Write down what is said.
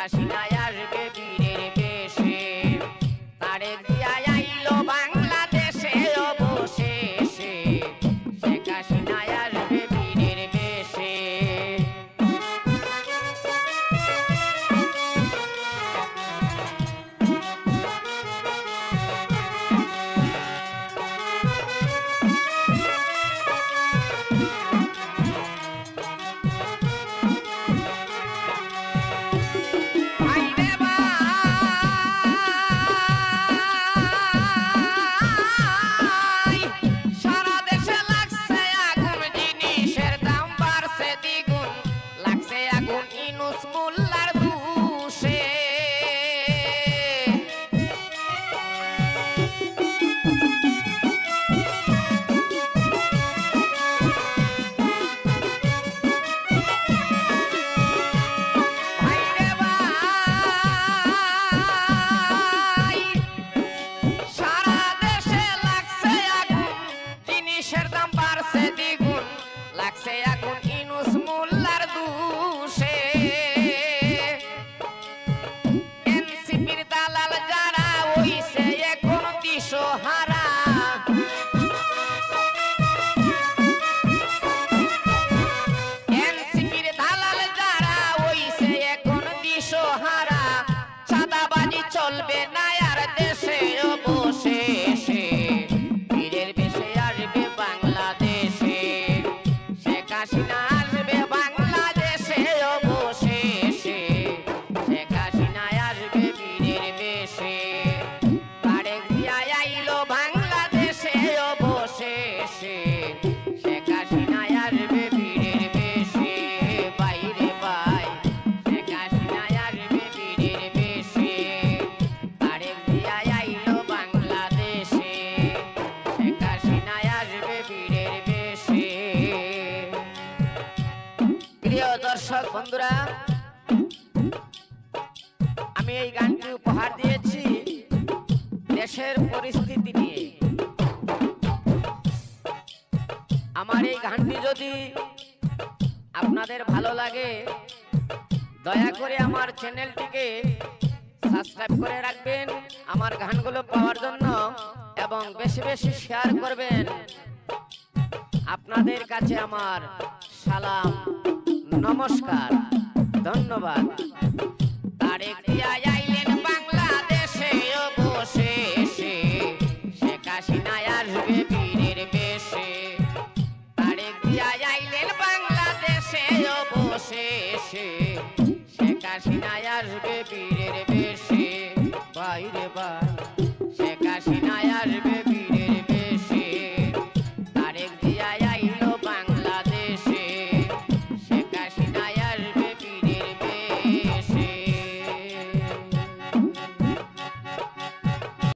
হাসিনায় আসবে বীরের বেশে, তারেক জিয়া আইলো বাংলাদেশে অবশেষে, শেখ হাসিনায় আসবে বীরের বেশে। চলবে না আর দেশে অবশেষে, বীরের বেশে আসবে বাংলাদেশে, শেখ হাসিনা আসবে বাংলাদেশে অবশেষে, শেখ হাসিনা আসবে বীরের বেশে, তারেক জিয়া আইলো বাংলাদেশে অবশেষে, শেখ হাসিনা আসবে বীরের বেশে। বাইরে ভাই শেখ হাসিনা আসবে বীরের বেশে, তারেক জিয়া আইলো বাংলাদেশে, শেখ হাসিনা আসবে বীরের বেশে। প্রিয় দর্শক বন্ধুরা, আমি এই গানটি উপহার দিয়েছি দেশের পরিস্থিতি নিয়ে। আমার এই গানটি যদি আপনাদের ভালো লাগে, দয়া করে আমার চ্যানেলটিকে সাবস্ক্রাইব করে রাখবেন আমার গানগুলো পাওয়ার জন্য, এবং বেশি বেশি শেয়ার করবেন। আপনাদের কাছে আমার সালাম, নমস্কার, ধন্যবাদ। তারেক জিয়া আইলেন বাংলাদেশে অবশেষে, শেখ হাসিনা আসবে বীরের বেশে, তারেক জিয়া আইলেন বাংলাদেশে অবশেষে, শেখ হাসিনা আসবে বীরের বেশে।